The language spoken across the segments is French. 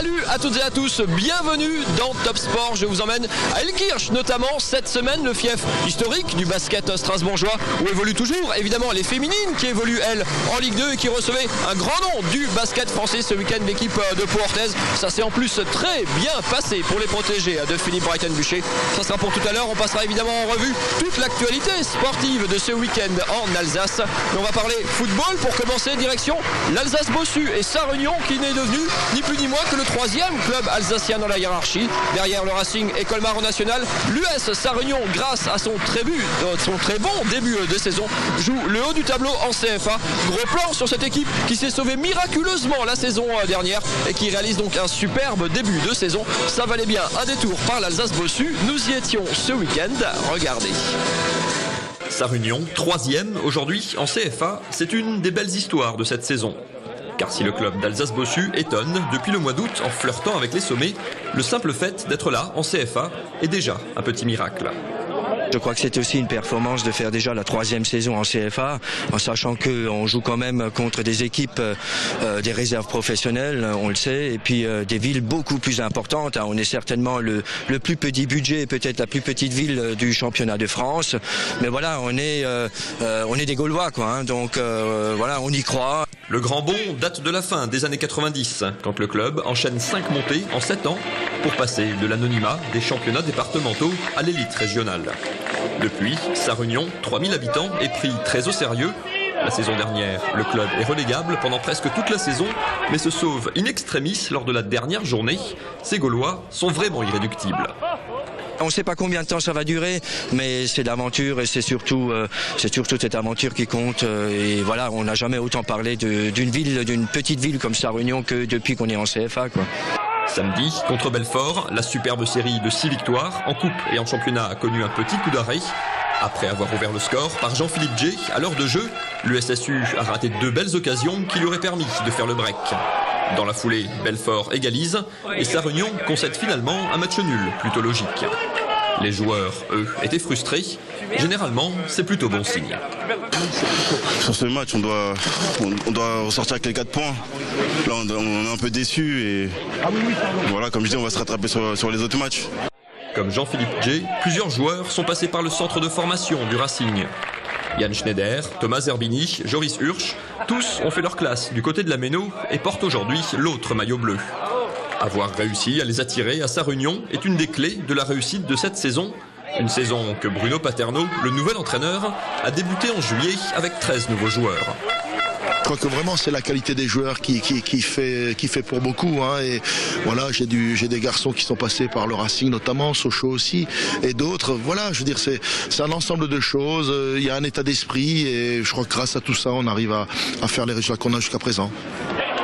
Salut à toutes et à tous, bienvenue dans Top Sport. Je vous emmène à Elkirch, notamment cette semaine, le fief historique du basket strasbourgeois, où évoluent toujours évidemment les féminines qui évoluent elles en Ligue 2 et qui recevaient un grand nom du basket français ce week-end, l'équipe de Pau Orthez. Ça s'est en plus très bien passé pour les protégés de Philippe Breitenbucher. Ça sera pour tout à l'heure. On passera évidemment en revue toute l'actualité sportive de ce week-end en Alsace. Mais on va parler football pour commencer, direction l'Alsace-Bossu et Sarre-Union qui n'est devenu ni plus ni moins que le troisième club alsacien dans la hiérarchie. Derrière le Racing et Colmar en national, l'US Sarre-Union, grâce à son très bon début de saison, joue le haut du tableau en CFA. Gros plan sur cette équipe qui s'est sauvée miraculeusement la saison dernière et qui réalise donc un superbe début de saison. Ça valait bien un détour par l'Alsace-Bossu. Nous y étions ce week-end. Regardez. Sarre-Union, troisième aujourd'hui en CFA, c'est une des belles histoires de cette saison. Car si le club d'Alsace-Bossu étonne depuis le mois d'août en flirtant avec les sommets, le simple fait d'être là en CFA est déjà un petit miracle. Je crois que c'est aussi une performance de faire déjà la troisième saison en CFA, en sachant qu'on joue quand même contre des équipes, des réserves professionnelles, on le sait, et puis des villes beaucoup plus importantes. On est certainement le plus petit budget, peut-être la plus petite ville du championnat de France. Mais voilà, on est des Gaulois, quoi. Donc voilà, on y croit. Le grand bond date de la fin des années 90, quand le club enchaîne 5 montées en 7 ans pour passer de l'anonymat des championnats départementaux à l'élite régionale. Depuis, Sarre-Union, 3000 habitants, est pris très au sérieux. La saison dernière, le club est relégable pendant presque toute la saison, mais se sauve in extremis lors de la dernière journée. Ces Gaulois sont vraiment irréductibles. On ne sait pas combien de temps ça va durer, mais c'est l'aventure et c'est surtout cette aventure qui compte. Et voilà, on n'a jamais autant parlé d'une petite ville comme Sarre-Union que depuis qu'on est en CFA, quoi. Samedi, contre Belfort, la superbe série de 6 victoires en coupe et en championnat a connu un petit coup d'arrêt. Après avoir ouvert le score par Jean-Philippe J, à l'heure de jeu, le SSU a raté 2 belles occasions qui lui auraient permis de faire le break. Dans la foulée, Belfort égalise et Sarre-Union concède finalement un match nul, plutôt logique. Les joueurs, eux, étaient frustrés. Généralement, c'est plutôt bon signe. Sur ce match, on doit ressortir avec les 4 points. Là, on est un peu déçus et voilà, comme je dis, on va se rattraper sur les autres matchs. Comme Jean-Philippe J, plusieurs joueurs sont passés par le centre de formation du Racing. Yann Schneider, Thomas Zerbini, Joris Hursch, tous ont fait leur classe du côté de la Méno et portent aujourd'hui l'autre maillot bleu. Avoir réussi à les attirer à Sarre-Union est une des clés de la réussite de cette saison. Une saison que Bruno Paterno, le nouvel entraîneur, a débuté en juillet avec 13 nouveaux joueurs. Je crois que vraiment c'est la qualité des joueurs qui fait pour beaucoup. Et voilà, j'ai des garçons qui sont passés par le Racing notamment, Sochaux aussi, et d'autres. Voilà, je veux dire, c'est un ensemble de choses. Il y a un état d'esprit et je crois que grâce à tout ça, on arrive à faire les résultats qu'on a jusqu'à présent.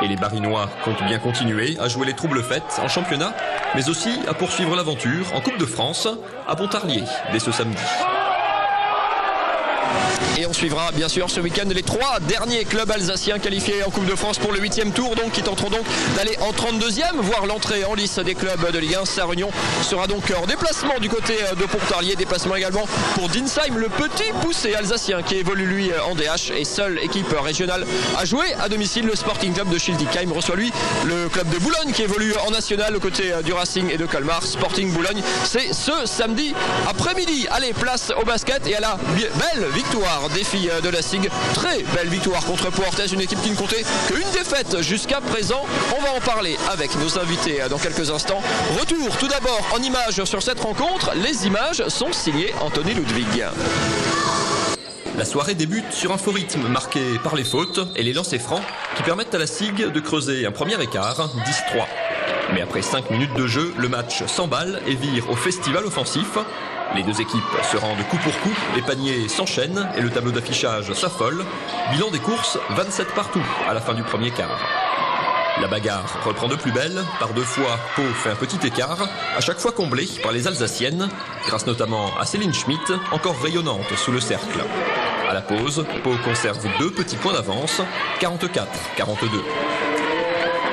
Et les Barinois comptent bien continuer à jouer les troubles fêtes en championnat, mais aussi à poursuivre l'aventure en Coupe de France à Pontarlier dès ce samedi. Et on suivra bien sûr ce week-end les 3 derniers clubs alsaciens qualifiés en Coupe de France pour le 8e tour, donc qui tenteront donc d'aller en 32e, voire l'entrée en lice des clubs de Ligue 1. Sarre-Union sera donc en déplacement du côté de Pontarlier, déplacement également pour Dinsheim, le petit poussé alsacien qui évolue lui en DH et seule équipe régionale à jouer à domicile. Le Sporting Club de Schildikheim reçoit lui le club de Boulogne qui évolue en national aux côtés du Racing et de Colmar. Sporting Boulogne, c'est ce samedi après-midi. Allez, place au basket et à la belle victoire des filles de la SIG. Très belle victoire contre Pau Orthez, une équipe qui ne comptait qu'une défaite jusqu'à présent. On va en parler avec nos invités dans quelques instants. Retour tout d'abord en images sur cette rencontre. Les images sont signées Anthony Ludwig. La soirée débute sur un faux rythme marqué par les fautes et les lancers francs qui permettent à la SIG de creuser un premier écart, 10-3. Mais après 5 minutes de jeu, le match s'emballe et vire au festival offensif. Les deux équipes se rendent coup pour coup, les paniers s'enchaînent et le tableau d'affichage s'affole. Bilan des courses, 27 partout à la fin du premier quart. La bagarre reprend de plus belle. Par 2 fois, Pau fait un petit écart, à chaque fois comblé par les Alsaciennes, grâce notamment à Céline Schmitt, encore rayonnante sous le cercle. À la pause, Pau conserve 2 petits points d'avance, 44-42.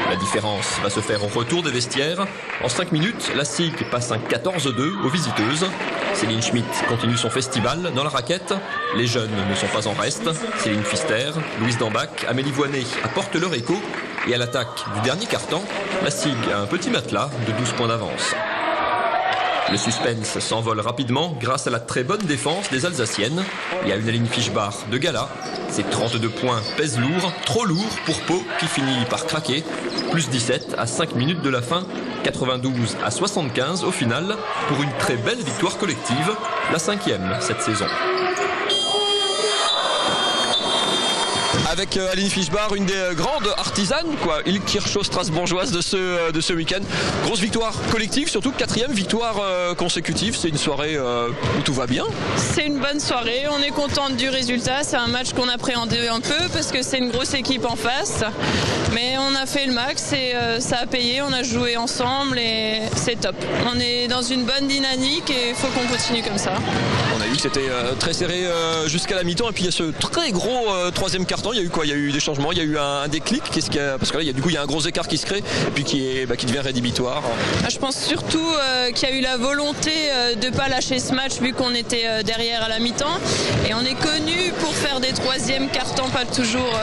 La différence va se faire au retour des vestiaires. En 5 minutes, la SIG passe un 14-2 aux visiteuses. Céline Schmitt continue son festival dans la raquette. Les jeunes ne sont pas en reste. Céline Pfister, Louise Dambach, Amélie Voinet apportent leur écho. Et à l'attaque du dernier quart-temps, la SIG a un petit matelas de 12 points d'avance. Le suspense s'envole rapidement grâce à la très bonne défense des Alsaciennes et à une Aline Fischbach de gala. Ces 32 points pèsent lourd, trop lourd pour Pau qui finit par craquer. Plus 17 à 5 minutes de la fin, 92 à 75 au final pour une très belle victoire collective, la 5e cette saison. Avec Aline Fischbach, une des grandes artisanes, Ilkirch strasbourgeoise de ce week-end. Grosse victoire collective, surtout 4e victoire consécutive. C'est une soirée où tout va bien. C'est une bonne soirée, on est contente du résultat. C'est un match qu'on appréhendait un peu parce que c'est une grosse équipe en face. Mais on a fait le max et ça a payé, on a joué ensemble et c'est top. On est dans une bonne dynamique et il faut qu'on continue comme ça. On a vu que c'était très serré jusqu'à la mi-temps et puis il y a ce très gros 3e carton. Il y a eu quoi? Il y a eu des changements, il y a eu un déclic. Parce que là, il y a un gros écart qui se crée et puis qui devient rédhibitoire. Je pense surtout qu'il y a eu la volonté de ne pas lâcher ce match vu qu'on était derrière à la mi-temps. Et on est connu pour faire des 3e cartons pas toujours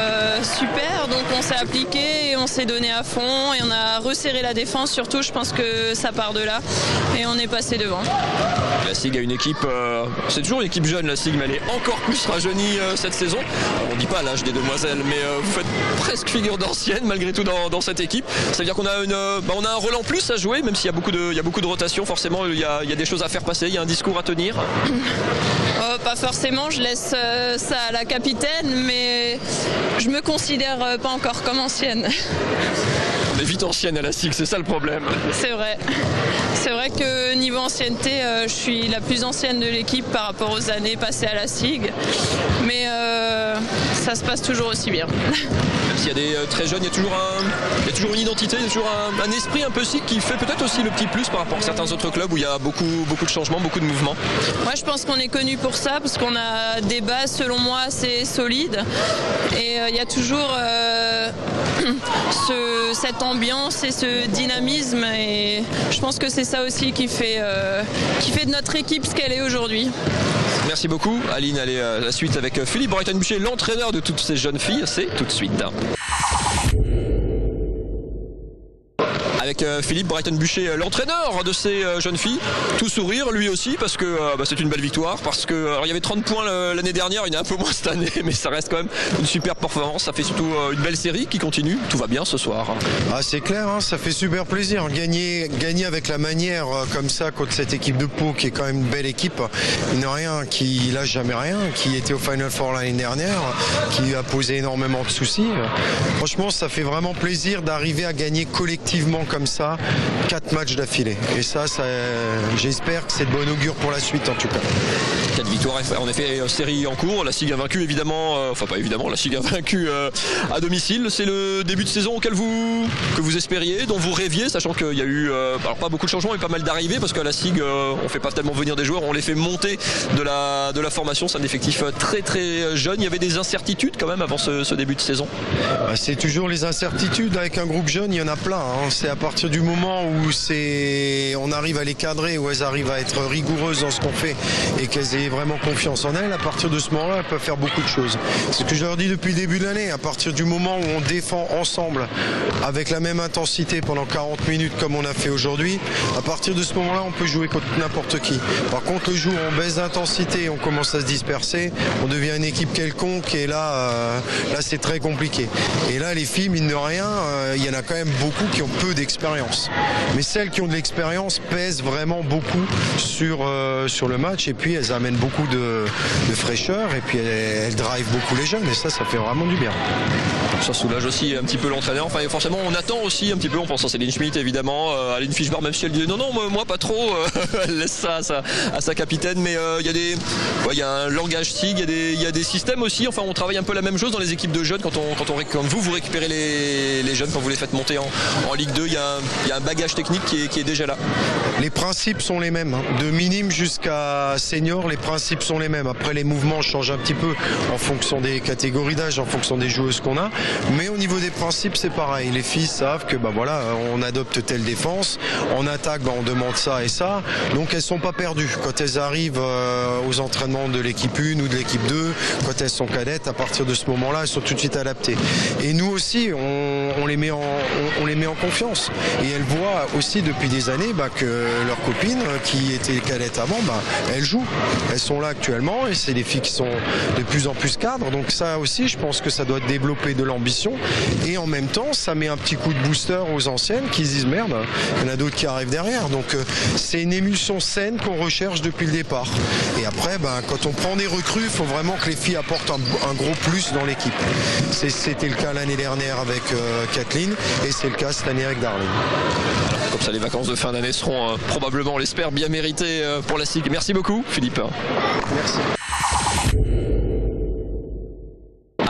super. Donc on s'est appliqué et on s'est donné à fond et on a resserré la défense. Surtout, je pense que ça part de là et on est passé devant. La SIG a une équipe, c'est toujours une équipe jeune la SIG, mais elle est encore plus rajeunie cette saison. On ne dit pas l'âge des demoiselles, mais vous faites presque figure d'ancienne malgré tout dans cette équipe. Ça veut dire qu'on a on a un rôle en plus à jouer, même s'il y a beaucoup de rotation. Forcément, il y a des choses à faire passer, il y a un discours à tenir. Pas forcément, je laisse ça à la capitaine, mais je me considère pas encore comme ancienne. On est vite ancienne à la SIG, c'est ça le problème. C'est vrai. C'est vrai que niveau ancienneté, je suis la plus ancienne de l'équipe par rapport aux années passées à la SIG. Mais ça se passe toujours aussi bien. Même s'il y a des très jeunes, il y a toujours une identité, il y a toujours un esprit un peu SIG qui fait peut-être aussi le petit plus par rapport à certains autres clubs où il y a beaucoup de changements, beaucoup de mouvements. Moi je pense qu'on est connu pour ça parce qu'on a des bases selon moi assez solides et il y a toujours cette ambiance et ce dynamisme et je pense que c'est ça aussi qui fait de notre équipe ce qu'elle est aujourd'hui. Merci beaucoup Aline, allez la suite avec Philippe Breitenbucher, l'entraîneur de toutes ces jeunes filles, c'est tout de suite. Avec Philippe Breitenbucher, l'entraîneur de ces jeunes filles, tout sourire lui aussi parce que c'est une belle victoire, parce que il y avait 30 points l'année dernière, il y en a un peu moins cette année, mais ça reste quand même une superbe performance, ça fait surtout une belle série qui continue, tout va bien ce soir. Ah, c'est clair, hein, ça fait super plaisir, gagner avec la manière comme ça contre cette équipe de Pau qui est quand même une belle équipe, il n'y a rien qui lâche jamais rien, qui était au Final Four l'année dernière, qui a posé énormément de soucis. Franchement, ça fait vraiment plaisir d'arriver à gagner collectivement comme ça 4 matchs d'affilée et ça j'espère que c'est de bon augure pour la suite en tout cas. 4 victoires en effet, série en cours, la SIG a vaincu évidemment, la SIG a vaincu à domicile. C'est le début de saison que vous espériez, dont vous rêviez, sachant qu'il y a eu pas beaucoup de changements mais pas mal d'arrivées parce qu'à la SIG on fait pas tellement venir des joueurs, on les fait monter de la formation, c'est un effectif très très jeune. Il y avait des incertitudes quand même avant ce début de saison. C'est toujours les incertitudes avec un groupe jeune, il y en a plein, hein. C'est à partir du moment où on arrive à les cadrer, où elles arrivent à être rigoureuses dans ce qu'on fait et qu'elles aient vraiment confiance en elles, à partir de ce moment-là, elles peuvent faire beaucoup de choses. C'est ce que je leur dis depuis le début de l'année, à partir du moment où on défend ensemble avec la même intensité pendant 40 minutes comme on a fait aujourd'hui, à partir de ce moment-là, on peut jouer contre n'importe qui. Par contre, le jour où on baisse d'intensité, on commence à se disperser, on devient une équipe quelconque et là c'est très compliqué. Et là, les filles, mine de rien, il y en a quand même beaucoup qui ont peu d'expérience. Mais celles qui ont de l'expérience pèsent vraiment beaucoup sur le match et puis elles amènent beaucoup de fraîcheur et puis elles drivent beaucoup les jeunes et ça fait vraiment du bien. Ça soulage aussi un petit peu l'entraîneur. Enfin, forcément, on attend aussi un petit peu, on pense à Céline Schmitt évidemment, Aline Fischbach, même si elle dit non, moi pas trop, elle laisse ça à sa capitaine, mais il y a un langage SIG, il y a des systèmes aussi, enfin on travaille un peu la même chose dans les équipes de jeunes quand vous récupérez les jeunes, quand vous les faites monter en Ligue 2, il y a un bagage technique qui est déjà là. Les principes sont les mêmes, hein. De minime jusqu'à senior, les principes sont les mêmes. Après, les mouvements changent un petit peu en fonction des catégories d'âge, en fonction des joueuses qu'on a. Mais au niveau des principes, c'est pareil. Les filles savent que voilà, on adopte telle défense, en attaque, on demande ça et ça. Donc elles sont pas perdues. Quand elles arrivent aux entraînements de l'équipe 1 ou de l'équipe 2, quand elles sont cadettes, à partir de ce moment-là, elles sont tout de suite adaptées. Et nous aussi, on les met en confiance. Et elles voient aussi depuis des années que leurs copines qui étaient cadettes avant, elles jouent. Elles sont là actuellement et c'est des filles qui sont de plus en plus cadres. Donc ça aussi, je pense que ça doit développer de l'ambition. Et en même temps, ça met un petit coup de booster aux anciennes qui se disent merde, il y en a d'autres qui arrivent derrière. Donc c'est une émulsion saine qu'on recherche depuis le départ. Et après, quand on prend des recrues, il faut vraiment que les filles apportent un gros plus dans l'équipe. C'était le cas l'année dernière avec Kathleen et c'est le cas cette année avec Darlene. Comme ça, les vacances de fin d'année seront probablement, on l'espère, bien méritées pour la SIG. Merci beaucoup, Philippe. Merci.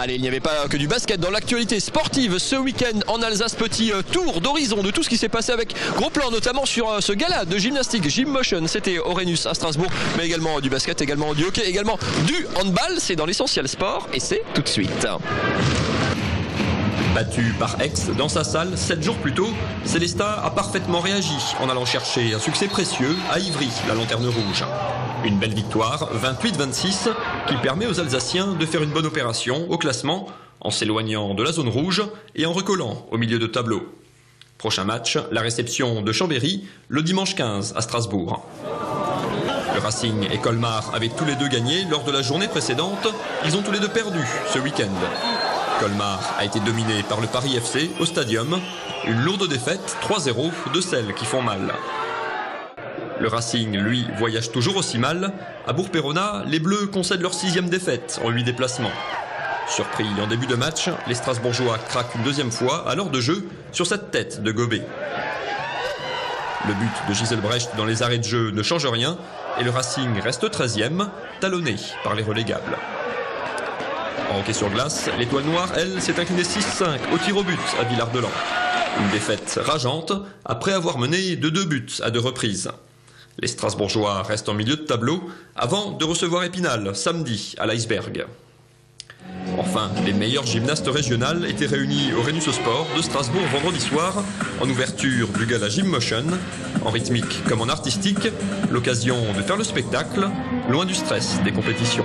Allez, il n'y avait pas que du basket dans l'actualité sportive ce week-end en Alsace. Petit tour d'horizon de tout ce qui s'est passé avec gros plan, notamment sur ce gala de gymnastique Gymmotion. C'était au Rhenus à Strasbourg, mais également du basket, également du hockey, également du handball. C'est dans l'essentiel sport et c'est tout de suite. Battu par Aix dans sa salle 7 jours plus tôt, Célestat a parfaitement réagi en allant chercher un succès précieux à Ivry, la Lanterne Rouge. Une belle victoire, 28-26, qui permet aux Alsaciens de faire une bonne opération au classement en s'éloignant de la zone rouge et en recollant au milieu de tableau. Prochain match, la réception de Chambéry le dimanche 15 à Strasbourg. Le Racing et Colmar avaient tous les deux gagné lors de la journée précédente. Ils ont tous les deux perdu ce week-end. Colmar a été dominé par le Paris FC au Stadium. Une lourde défaite, 3-0, de celles qui font mal. Le Racing, lui, voyage toujours aussi mal. À Bourg-Péronat, les Bleus concèdent leur 6e défaite en 8 déplacements. Surpris en début de match, les Strasbourgeois craquent une deuxième fois à l'heure de jeu sur cette tête de Gobet. Le but de Gisèle Brecht dans les arrêts de jeu ne change rien et le Racing reste 13e, talonné par les relégables. En hockey sur glace, l'étoile noire, elle, s'est inclinée 6-5 au tir au but à Villard-de-Lans. Une défaite rageante après avoir mené de 2 buts à 2 reprises. Les Strasbourgeois restent en milieu de tableau avant de recevoir Épinal samedi à l'Iceberg. Enfin, les meilleures gymnastes régionales étaient réunies au Rhenus Sport de Strasbourg vendredi soir en ouverture du gala Gymmotion, en rythmique comme en artistique, l'occasion de faire le spectacle, loin du stress des compétitions.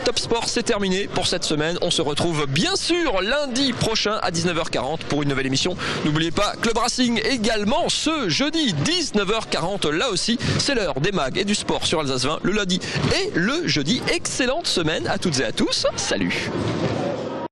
Top Sport, c'est terminé pour cette semaine. On se retrouve bien sûr lundi prochain à 19h40 pour une nouvelle émission. N'oubliez pas Club Racing également ce jeudi 19h40. Là aussi, c'est l'heure des mags et du sport sur Alsace 20 le lundi et le jeudi. Excellente semaine à toutes et à tous. Salut.